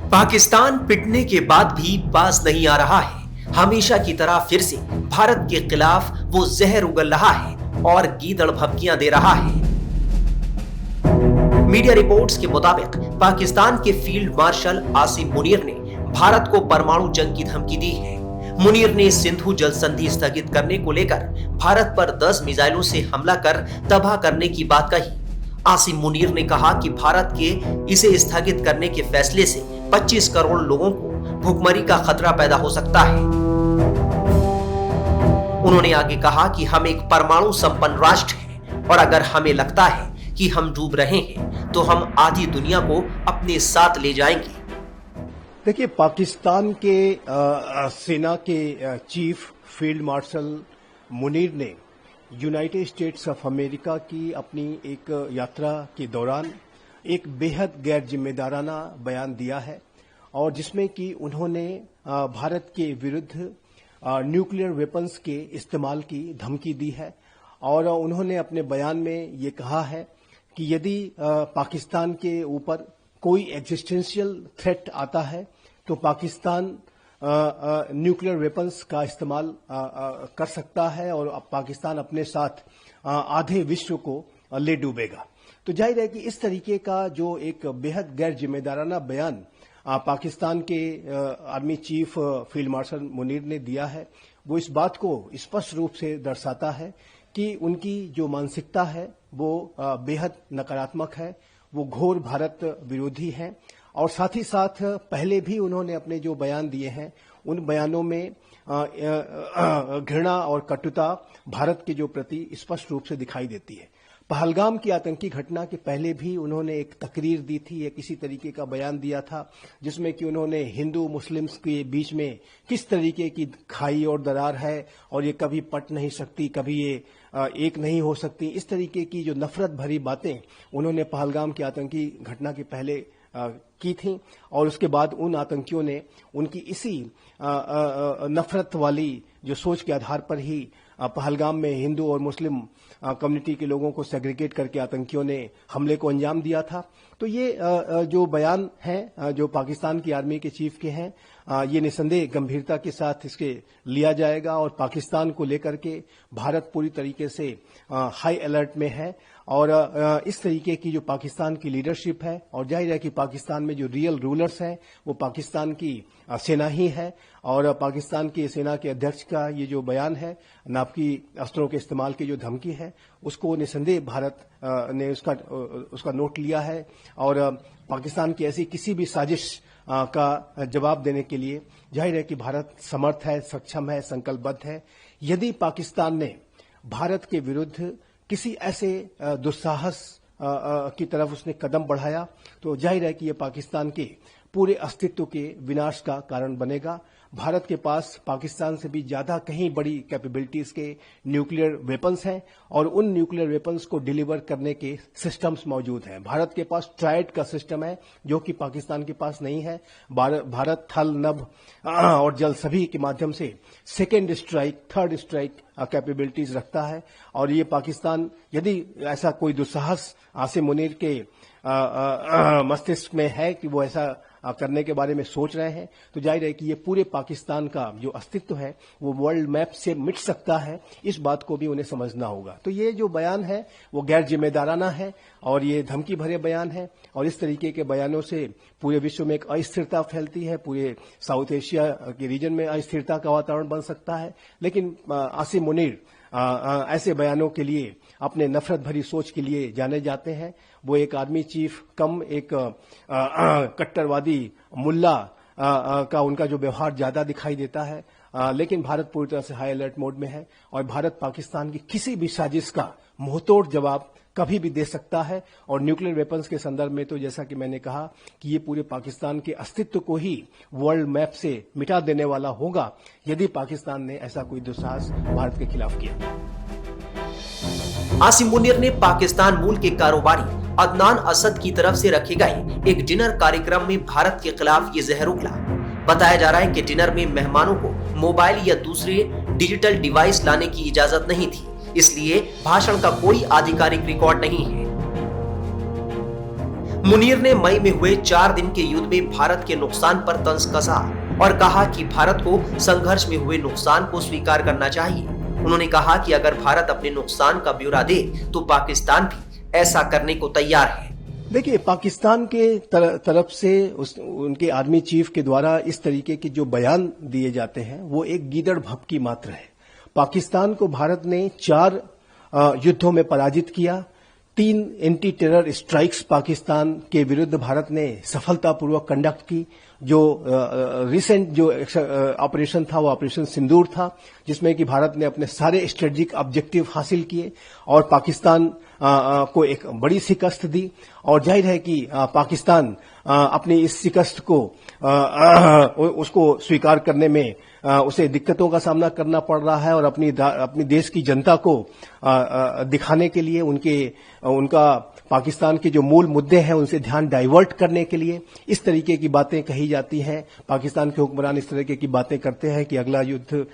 पाकिस्तान पिटने के बाद भी बाज नहीं आ रहा है। हमेशा की तरह फिर से भारत के खिलाफ वो जहर उगल रहा है और गीदड़ भभकियां दे रहा है। मीडिया रिपोर्ट्स के मुताबिक पाकिस्तान के फील्ड मार्शल आसिम मुनीर ने भारत को परमाणु जंग की धमकी दी है। मुनीर ने सिंधु जल संधि स्थगित करने को लेकर भारत पर 10 मिसाइलों से हमला कर तबाह करने की बात कही। आसिम मुनीर ने कहा कि भारत के इसे स्थगित करने के फैसले से 25 करोड़ लोगों को भुखमरी का खतरा पैदा हो सकता है। उन्होंने आगे कहा कि हम एक परमाणु संपन्न राष्ट्र हैं और अगर हमें लगता है कि हम डूब रहे हैं तो हम आधी दुनिया को अपने साथ ले जाएंगे। देखिए, पाकिस्तान के सेना के चीफ फील्ड मार्शल मुनीर ने यूनाइटेड स्टेट्स ऑफ अमेरिका की अपनी एक यात्रा के दौरान एक बेहद गैर जिम्मेदाराना बयान दिया है और जिसमें कि उन्होंने भारत के विरुद्ध न्यूक्लियर वेपन्स के इस्तेमाल की धमकी दी है। और उन्होंने अपने बयान में ये कहा है कि यदि पाकिस्तान के ऊपर कोई एग्जिस्टेंशियल थ्रेट आता है तो पाकिस्तान न्यूक्लियर वेपन्स का इस्तेमाल कर सकता है और पाकिस्तान अपने साथ आधे विश्व को ले डूबेगा। तो जाहिर है कि इस तरीके का जो एक बेहद गैर जिम्मेदाराना बयान पाकिस्तान के army chief field marshal Munir ने दिया है, वो इस बात को स्पष्ट रूप से दर्शाता है कि उनकी जो मानसिकता है वो बेहद नकारात्मक है, वो घोर भारत विरोधी है। और साथ ही साथ पहले भी उन्होंने अपने जो बयान दिए हैं उन बयानों में घृणा और कटुता भारत के जो प्रति स्पष्ट रूप से दिखाई देती है। पहलगाम की आतंकी घटना के पहले भी उन्होंने एक तकरीर दी थी, एक इसी तरीके का बयान दिया था जिसमें कि उन्होंने हिंदू मुस्लिम्स के बीच में किस तरीके की खाई और दरार है और ये कभी पट नहीं सकती, कभी ये एक नहीं हो सकती। इस तरीके की जो नफरत भरी बातें उन्होंने पहलगाम की आतंकी घटना के पहले की थी और उसके बाद उन आतंकियों ने उनकी इसी नफरत वाली जो सोच के आधार पर ही पहलगाम में हिंदू और मुस्लिम कम्युनिटी के लोगों को सेग्रीगेट करके आतंकियों ने हमले को अंजाम दिया था। तो ये जो बयान हैं जो पाकिस्तान की आर्मी के चीफ के हैं, ये निसंदेह गंभीरता के साथ इसके लिया जाएगा और पाकिस्तान को लेकर के भारत पूरी तरीके से हाई अलर्ट में है। और इस तरीके की जो पाकिस्तान की लीडरशिप है और जाहिर है कि पाकिस्तान में जो रियल रूलर्स हैं वो पाकिस्तान की सेना ही है और पाकिस्तान की सेना के अध्यक्ष का ये जो बयान है, नापाकी अस्त्रों के इस्तेमाल की जो धमकी है, उसको निसंदेह भारत ने उसका नोट लिया है और पाकिस्तान की ऐसी किसी भी साजिश का जवाब देने के लिए जाहिर है कि भारत समर्थ है, सक्षम है, संकल्पबद्ध है। यदि पाकिस्तान ने भारत के विरुद्ध किसी ऐसे दुस्साहस की तरफ उसने कदम बढ़ाया तो जाहिर है कि यह पाकिस्तान के पूरे अस्तित्व के विनाश का कारण बनेगा। भारत के पास पाकिस्तान से भी ज्यादा कहीं बड़ी कैपेबिलिटीज के न्यूक्लियर वेपन्स हैं और उन न्यूक्लियर वेपन्स को डिलीवर करने के सिस्टम्स मौजूद हैं। भारत के पास ट्राइड का सिस्टम है जो कि पाकिस्तान के पास नहीं है। भारत थल, नभ और जल सभी के माध्यम से second strike, third strike capabilities रखता है और ये पाकिस्तान यदि ऐसा कोई दुस्साहस आसिम मुनीर के मस्तिष्क में है कि वो ऐसा करने के बारे में सोच रहे हैं तो जाहिर है कि ये पूरे पाकिस्तान का जो अस्तित्व है वो वर्ल्ड मैप से मिट सकता है। इस बात को भी उन्हें समझना होगा। तो ये जो बयान है वो गैर जिम्मेदाराना है और ये धमकी भरे बयान है और इस तरीके के बयानों से पूरे विश्व में एक अस्थिरता फैलती है, पूरे साउथ एशिया के रीजन में अस्थिरता का वातावरण बन सकता है। लेकिन आसिम मुनीर ऐसे बयानों के लिए, अपने नफरत भरी सोच के लिए जाने जाते हैं। वो एक आर्मी चीफ कम एक कट्टरवादी मुल्ला का उनका जो व्यवहार ज्यादा दिखाई देता है। लेकिन भारत पूरी तरह से हाई अलर्ट मोड में है और भारत पाकिस्तान की किसी भी साजिश का मुंहतोड़ जवाब कभी भी दे सकता है। और न्यूक्लियर वेपन्स के संदर्भ में तो जैसा कि मैंने कहा कि ये पूरे पाकिस्तान के अस्तित्व को ही वर्ल्ड मैप से मिटा देने वाला होगा यदि पाकिस्तान ने ऐसा कोई दुस्साहस भारत के खिलाफ किया। आसिम मुनीर ने पाकिस्तान मूल के कारोबारी अदनान असद की तरफ से रखे गए एक डिनर कार्यक्रम में भारत के खिलाफ ये जहर उगला। बताया जा रहा है कि डिनर में मेहमानों को मोबाइल या दूसरे डिजिटल डिवाइस लाने की इजाजत नहीं थी, इसलिए भाषण का कोई आधिकारिक रिकॉर्ड नहीं है। मुनीर ने मई में हुए 4 दिन के युद्ध में भारत के नुकसान पर तंज कसा और कहा कि भारत को संघर्ष में हुए नुकसान को स्वीकार करना चाहिए। उन्होंने कहा कि अगर भारत अपने नुकसान का ब्यौरा दे तो पाकिस्तान भी ऐसा करने को तैयार है। देखिए, पाकिस्तान के तरफ से उनके आर्मी चीफ के द्वारा इस तरीके के जो बयान दिए जाते हैं वो एक गीदड़ भभकी मात्र है। पाकिस्तान को भारत ने 4 युद्धों में पराजित किया। 3 एंटी टेरर स्ट्राइक्स पाकिस्तान के विरुद्ध भारत ने सफलतापूर्वक कंडक्ट की। जो रिसेंट जो ऑपरेशन था वो ऑपरेशन सिंदूर था, जिसमें कि भारत ने अपने सारे स्ट्रेटेजिक ऑब्जेक्टिव हासिल किए और पाकिस्तान को एक बड़ी शिकस्त दी। और जाहिर है कि पाकिस्तान अपनी इस शिकस्त को उसको स्वीकार करने में उसे दिक्कतों का सामना करना पड़ रहा है और अपनी देश की जनता को दिखाने के लिए उनका पाकिस्तान के जो मूल मुद्दे हैं उनसे ध्यान डाइवर्ट करने के लिए इस तरीके की बातें कही जाती हैं। पाकिस्तान के हुक्मरान इस तरीके की बातें करते हैं कि अगला युद्ध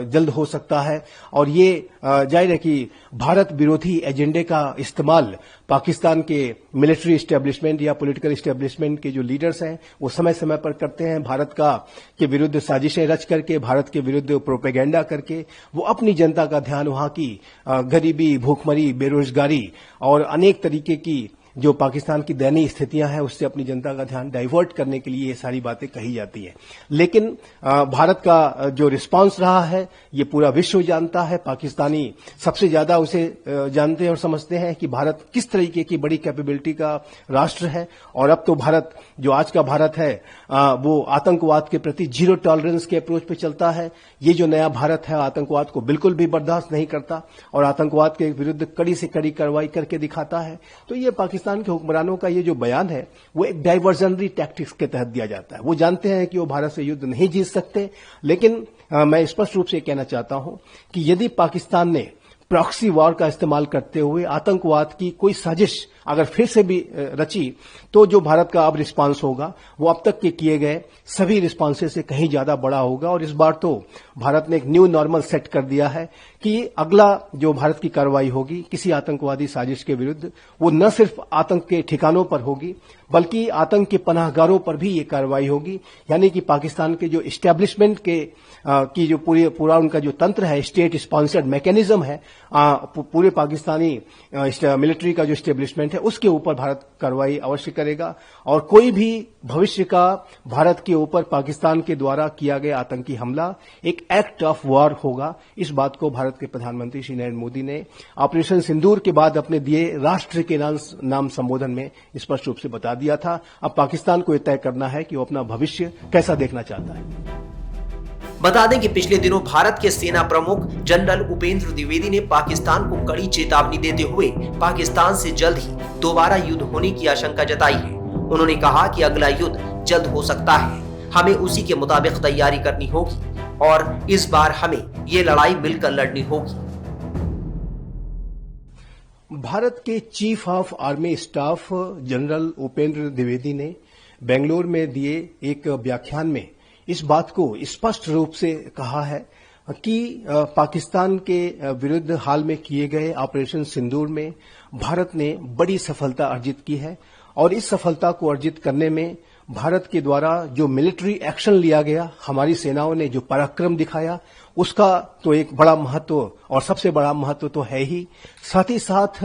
जल्द हो सकता है और ये जाहिर है कि भारत विरोधी एजेंडे का इस्तेमाल पाकिस्तान के मिलिट्री एस्टेब्लिशमेंट या पॉलिटिकल एस्टेब्लिशमेंट के जो लीडर्स हैं वो समय समय पर करते हैं। भारत के विरुद्ध साजिशें रच करके, भारत के विरुद्ध प्रोपेगेंडा करके वो अपनी जनता का ध्यान वहां की गरीबी, भूखमरी, बेरोजगारी और अनेक तरीके की जो पाकिस्तान की दयनीय स्थितियां हैं उससे अपनी जनता का ध्यान डाइवर्ट करने के लिए ये सारी बातें कही जाती हैं। लेकिन भारत का जो रिस्पांस रहा है ये पूरा विश्व जानता है। पाकिस्तानी सबसे ज्यादा उसे जानते हैं और समझते हैं कि भारत किस तरीके की बड़ी कैपेबिलिटी का राष्ट्र है। और अब तो भारत, जो आज का भारत है, वो आतंकवाद के प्रति जीरो टॉलरेंस के अप्रोच पे चलता है। ये जो नया भारत है आतंकवाद को बिल्कुल भी बर्दाश्त नहीं करता और आतंकवाद के विरुद्ध कड़ी से कड़ी कार्रवाई करके दिखाता है। तो ये पाकिस्तान के हुक्मरानों का ये जो बयान है वो एक डाइवर्जनरी टैक्टिक्स के तहत दिया जाता है। वो जानते हैं कि वो भारत से युद्ध नहीं जीत सकते, लेकिन मैं स्पष्ट रूप से कहना चाहता हूं कि यदि पाकिस्तान ने प्रॉक्सी वॉर का इस्तेमाल करते हुए आतंकवाद की कोई साजिश अगर फिर से भी रची तो जो भारत का अब रिस्पांस होगा वो अब तक के किए गए सभी रिस्पांसेस से कहीं ज्यादा बड़ा होगा। और इस बार तो भारत ने एक न्यू नॉर्मल सेट कर दिया है कि अगला जो भारत की कार्रवाई होगी किसी आतंकवादी साजिश के विरुद्ध वो न सिर्फ आतंक के ठिकानों पर होगी बल्कि आतंक के पनाहगारों पर भी ये कार्रवाई होगी। यानी कि पाकिस्तान के जो इस्टेब्लिशमेंट की जो पूरा उनका जो तंत्र है, स्टेट स्पॉन्सर्ड मैकेनिज्म है, पूरे पाकिस्तानी मिलिट्री का जो इस्टेब्लिशमेंट है उसके ऊपर भारत कार्रवाई अवश्य करेगा। और कोई भी भविष्य का भारत के ऊपर पाकिस्तान के द्वारा किया गया आतंकी हमला एक एक्ट ऑफ वॉर होगा। इस बात को भारत के प्रधानमंत्री श्री नरेंद्र मोदी ने ऑपरेशन सिंदूर के बाद अपने दिए राष्ट्र के नाम संबोधन में स्पष्ट रूप से बता दिया था। अब पाकिस्तान को यह तय करना है कि वो अपना भविष्य कैसा देखना चाहता है। बता दें कि पिछले दिनों भारत के सेना प्रमुख जनरल उपेंद्र द्विवेदी ने पाकिस्तान को कड़ी चेतावनी देते हुए पाकिस्तान से जल्द ही दोबारा युद्ध होने की आशंका जताई है। उन्होंने कहा कि अगला युद्ध जल्द हो सकता है, हमें उसी के मुताबिक तैयारी करनी होगी और इस बार हमें ये लड़ाई मिलकर लड़नी होगी। भारत के chief of army staff general Upendra Dwivedi ने बेंगलोर में दिए एक व्याख्यान में इस बात को स्पष्ट रूप से कहा है कि पाकिस्तान के विरुद्ध हाल में किए गए ऑपरेशन सिंदूर में भारत ने बड़ी सफलता अर्जित की है और इस सफलता को अर्जित करने में भारत के द्वारा जो मिलिट्री एक्शन लिया गया, हमारी सेनाओं ने जो पराक्रम दिखाया, उसका तो एक बड़ा महत्व और सबसे बड़ा महत्व तो है ही। साथ ही साथ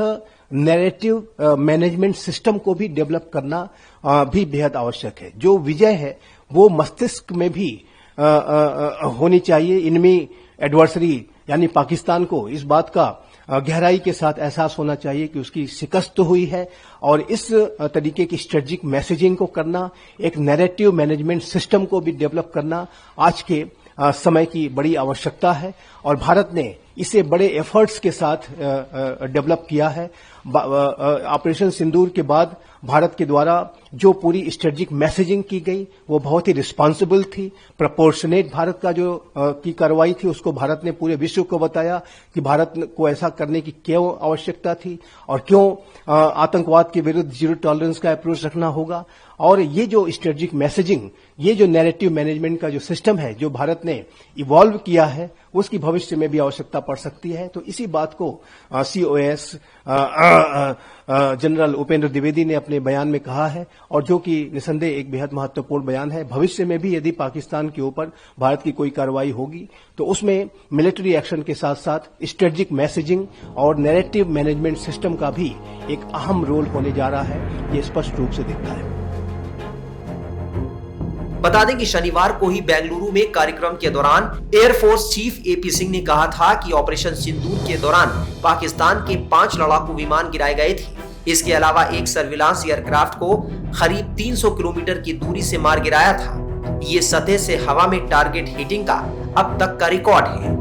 नैरेटिव मैनेजमेंट सिस्टम को भी डेवलप करना भी बेहद आवश्यक है। जो विजय है वो मस्तिष्क में भी होनी चाहिए। इनमी एडवर्सरी यानी पाकिस्तान को इस बात का गहराई के साथ एहसास होना चाहिए कि उसकी शिकस्त तो हुई है और इस तरीके की स्ट्रेटेजिक मैसेजिंग को करना, एक नैरेटिव मैनेजमेंट सिस्टम को भी डेवलप करना आज के समय की बड़ी आवश्यकता है और भारत ने इसे बड़े एफर्ट्स के साथ डेवलप किया है। ऑपरेशन सिंदूर के बाद भारत के द्वारा जो पूरी स्ट्रेटेजिक मैसेजिंग की गई वो बहुत ही रिस्पांसिबल थी, प्रोपोर्शनेट भारत का जो की कार्रवाई थी उसको भारत ने पूरे विश्व को बताया कि भारत को ऐसा करने की क्यों आवश्यकता थी और क्यों आतंकवाद के विरुद्ध जीरो टॉलरेंस का अप्रोच रखना होगा। और ये जो स्ट्रेटेजिक मैसेजिंग, ये जो नैरेटिव मैनेजमेंट का जो सिस्टम है जो भारत ने इवॉल्व किया है उसकी भविष्य में भी आवश्यकता पड़ सकती है। तो इसी बात को COS जनरल उपेंद्र द्विवेदी ने अपने बयान में कहा है, और जो कि निसंदेह एक बेहद महत्वपूर्ण बयान है। भविष्य में भी यदि पाकिस्तान के ऊपर भारत की कोई कार्रवाई होगी तो उसमें मिलिट्री एक्शन के साथ साथ स्ट्रेटेजिक मैसेजिंग और नैरेटिव मैनेजमेंट सिस्टम का भी एक अहम रोल होने जा रहा है, ये स्पष्ट रूप से दिखता है। बता दें कि शनिवार को ही बेंगलुरु में कार्यक्रम के दौरान एयरफोर्स चीफ AP सिंह ने कहा था कि ऑपरेशन सिंदूर के दौरान पाकिस्तान के 5 लड़ाकू विमान गिराए गए थे। इसके अलावा एक सर्विलांस एयरक्राफ्ट को करीब 300 किलोमीटर की दूरी से मार गिराया था। ये सतह से हवा में टारगेट हिटिंग का अब तक का रिकॉर्ड है।